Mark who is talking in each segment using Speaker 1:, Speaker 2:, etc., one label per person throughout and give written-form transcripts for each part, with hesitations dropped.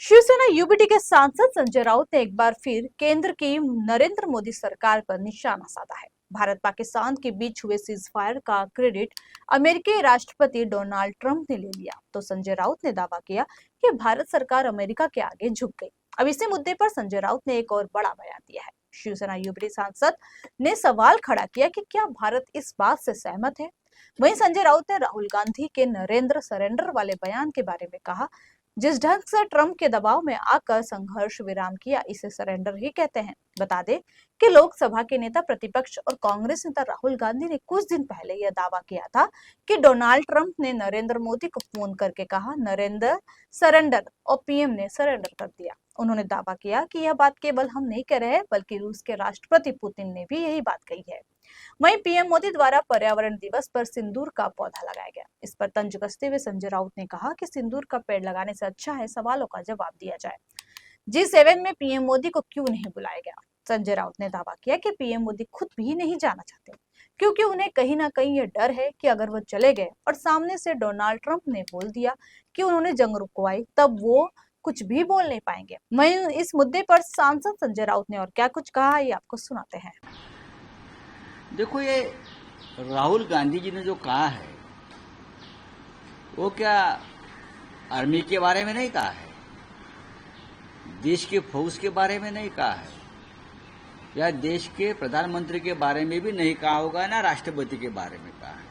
Speaker 1: Shiv Sena UBT के सांसद संजय राउत ने एक बार फिर केंद्र की नरेंद्र मोदी सरकार पर निशाना साधा है। भारत पाकिस्तान के बीच हुए सीज फायर का क्रेडिट अमेरिकी राष्ट्रपति डोनाल्ड ट्रंप ने ले लिया, तो संजय राउत ने दावा किया कि भारत सरकार अमेरिका के आगे झुक गई। अब इसी मुद्दे पर संजय राउत ने एक और बड़ा बयान दिया है। शिवसेना यूबीटी सांसद ने सवाल खड़ा किया कि क्या भारत इस बात से सहमत है। वहीं संजय राउत ने राहुल गांधी के नरेंद्र सरेंडर वाले बयान के बारे में कहा, जिस ढंग से ट्रंप के दबाव में आकर संघर्ष विराम किया, इसे सरेंडर ही कहते हैं। बता दें कि लोकसभा के नेता प्रतिपक्ष और कांग्रेस नेता राहुल गांधी ने कुछ दिन पहले यह दावा किया था कि डोनाल्ड ट्रंप ने नरेंद्र मोदी को फोन करके कहा नरेंद्र सरेंडर, और पीएम ने सरेंडर कर दिया। उन्होंने दावा किया कि यह बात केवल हम नहीं कह रहे, बल्कि रूस के राष्ट्रपति पुतिन ने भी यही बात कही है। वहीं पीएम मोदी द्वारा पर्यावरण दिवस पर सिंदूर का पौधा लगाया गया। इस पर तंज कसते हुए संजय राउत ने कहा कि सिंदूर का पेड़ लगाने से अच्छा है सवालों का जवाब दिया जाए। G7 में पीएम मोदी को क्यों नहीं बुलाया गया? संजय राउत ने दावा किया कि पीएम मोदी खुद भी नहीं जाना चाहते, क्योंकि उन्हें कहीं ना कहीं ये डर है कि अगर वो चले गए और सामने से डोनाल्ड ट्रंप ने बोल दिया कि उन्होंने जंग रुकवाई, तब वो कुछ भी बोल नहीं पाएंगे। वहीं इस मुद्दे पर सांसद संजय राउत ने और क्या कुछ कहा, ये आपको सुनाते हैं।
Speaker 2: देखो, ये राहुल गांधी जी ने जो कहा है वो क्या आर्मी के बारे में नहीं कहा है, देश के फौज के बारे में नहीं कहा है, या देश के प्रधानमंत्री के बारे में भी नहीं कहा होगा, ना राष्ट्रपति के बारे में कहा है।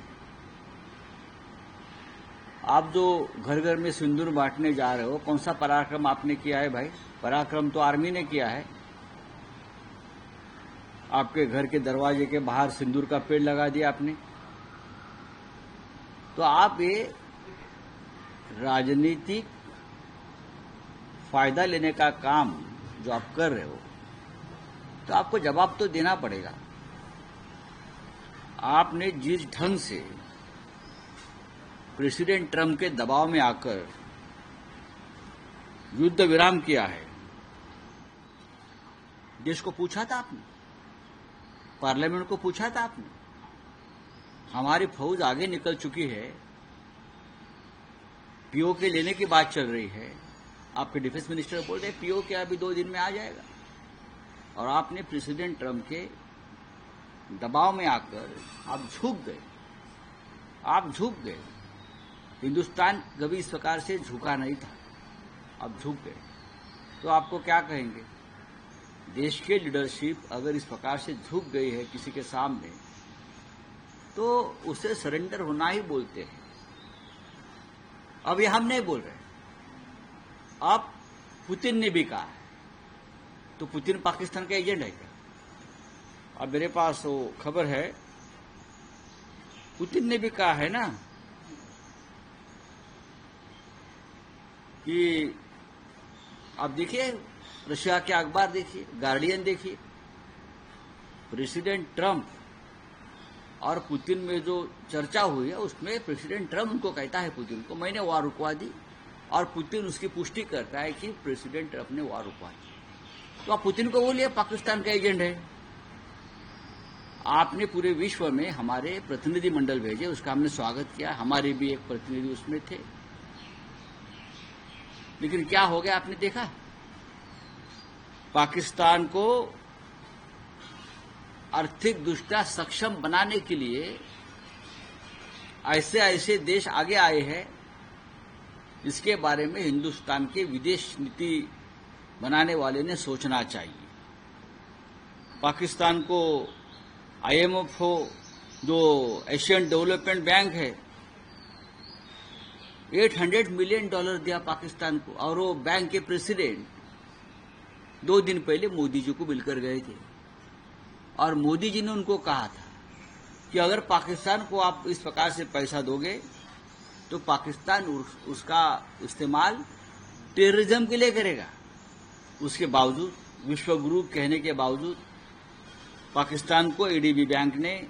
Speaker 2: आप जो घर घर में सिंदूर बांटने जा रहे हो, कौन सा पराक्रम आपने किया है भाई? पराक्रम तो आर्मी ने किया है। आपके घर के दरवाजे के बाहर सिंदूर का पेड़ लगा दिया आपने। तो आप ये राजनीतिक फायदा लेने का काम जो आप कर रहे हो, तो आपको जवाब तो देना पड़ेगा। आपने जिस ढंग से प्रेसिडेंट ट्रंप के दबाव में आकर युद्ध विराम किया है, देश को पूछा था आपने, पार्लियामेंट को पूछा था आपने? हमारी फौज आगे निकल चुकी है, पीओके लेने की बात चल रही है। आपके डिफेंस मिनिस्टर बोल रहे पीओके अभी 2 दिन में आ जाएगा, और आपने प्रेसिडेंट ट्रंप के दबाव में आकर आप झुक गए। आप झुक गए। हिंदुस्तान कभी इस प्रकार से झुका नहीं था, आप झुक गए। तो आपको क्या कहेंगे? देश के लीडरशिप अगर इस प्रकार से झुक गई है किसी के सामने, तो उसे सरेंडर होना ही बोलते हैं। अब ये हम नहीं बोल रहे, अब पुतिन ने भी कहा है। तो पुतिन पाकिस्तान का एजेंट है क्या? अब मेरे पास वो खबर है, पुतिन ने भी कहा है ना कि आप देखिए, रशिया के अखबार देखिए, गार्डियन देखिए, प्रेसिडेंट ट्रंप और पुतिन में जो चर्चा हुई है उसमें प्रेसिडेंट ट्रंप उनको कहता है पुतिन को, मैंने वार रुकवा दी, और पुतिन उसकी पुष्टि करता है कि प्रेसिडेंट ट्रंप ने वार रुकवा दी। तो आप पुतिन को बोलिए पाकिस्तान का एजेंट है। आपने पूरे विश्व में हमारे प्रतिनिधि मंडल भेजे, उसका हमने स्वागत किया, हमारे भी एक प्रतिनिधि उसमें थे। लेकिन क्या हो गया आपने देखा? पाकिस्तान को आर्थिक दृष्टया सक्षम बनाने के लिए ऐसे ऐसे देश आगे आए हैं, इसके बारे में हिंदुस्तान के विदेश नीति बनाने वाले ने सोचना चाहिए। पाकिस्तान को IMF हो, जो एशियन डेवलपमेंट बैंक है, $800 मिलियन दिया पाकिस्तान को, और वो बैंक के प्रेसिडेंट 2 दिन पहले मोदी जी को मिलकर गए थे, और मोदी जी ने उनको कहा था कि अगर पाकिस्तान को आप इस प्रकार से पैसा दोगे तो पाकिस्तान उसका इस्तेमाल टेररिज्म के लिए करेगा। उसके बावजूद, विश्व गुरु कहने के बावजूद, पाकिस्तान को ADB बैंक ने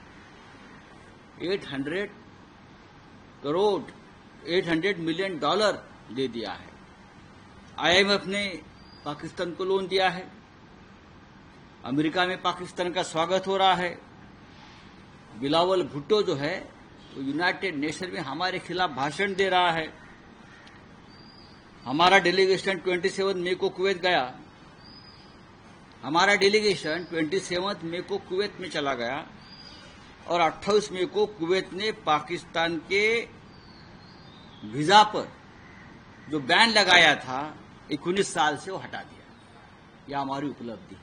Speaker 2: 800 मिलियन डॉलर दे दिया है। IMF ने पाकिस्तान को लोन दिया है। अमेरिका में पाकिस्तान का स्वागत हो रहा है। बिलावल भुट्टो जो है वो यूनाइटेड नेशन में हमारे खिलाफ भाषण दे रहा है। हमारा डेलीगेशन 27 मई को कुवैत गया। हमारा डेलीगेशन 27 मई को कुवैत में चला गया और 28 मई को कुवैत ने पाकिस्तान के वीजा पर जो बैन लगाया था 19 साल से वो हटा दिया। यह हमारी उपलब्धि।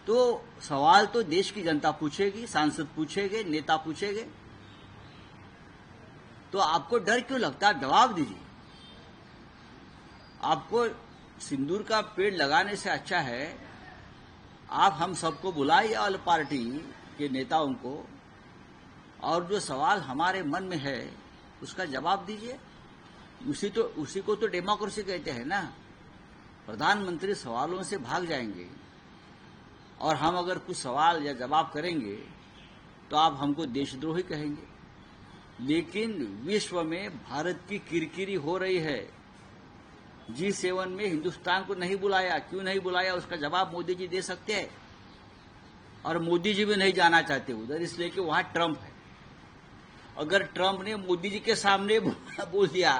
Speaker 2: तो सवाल तो देश की जनता पूछेगी, सांसद पूछेंगे, नेता पूछेंगे। तो आपको डर क्यों लगता है? जवाब दीजिए। आपको सिंदूर का पेड़ लगाने से अच्छा है आप हम सबको बुलाइए, ऑल पार्टी के नेताओं को, और जो सवाल हमारे मन में है उसका जवाब दीजिए। उसी को तो डेमोक्रेसी कहते हैं ना। प्रधानमंत्री सवालों से भाग जाएंगे और हम अगर कुछ सवाल या जवाब करेंगे तो आप हमको देशद्रोही कहेंगे। लेकिन विश्व में भारत की किरकिरी हो रही है। G7 में हिंदुस्तान को नहीं बुलाया, क्यों नहीं बुलाया उसका जवाब मोदी जी दे सकते हैं। और मोदी जी भी नहीं जाना चाहते उधर, इसलिए कि वहां ट्रंप है। अगर ट्रंप ने मोदी जी के सामने बोल दिया,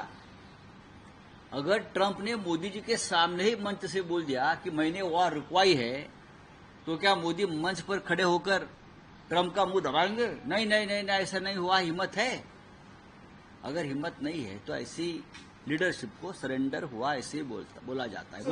Speaker 2: अगर ट्रंप ने मोदी जी के सामने ही मंच से बोल दिया कि मैंने वॉर रुकवाई है, तो क्या मोदी मंच पर खड़े होकर ट्रंप का मुंह दबाएंगे? नहीं नहीं नहीं नहीं, ऐसा नहीं हुआ, हिम्मत है। अगर हिम्मत नहीं है तो ऐसी लीडरशिप को सरेंडर हुआ ऐसे बोला जाता है।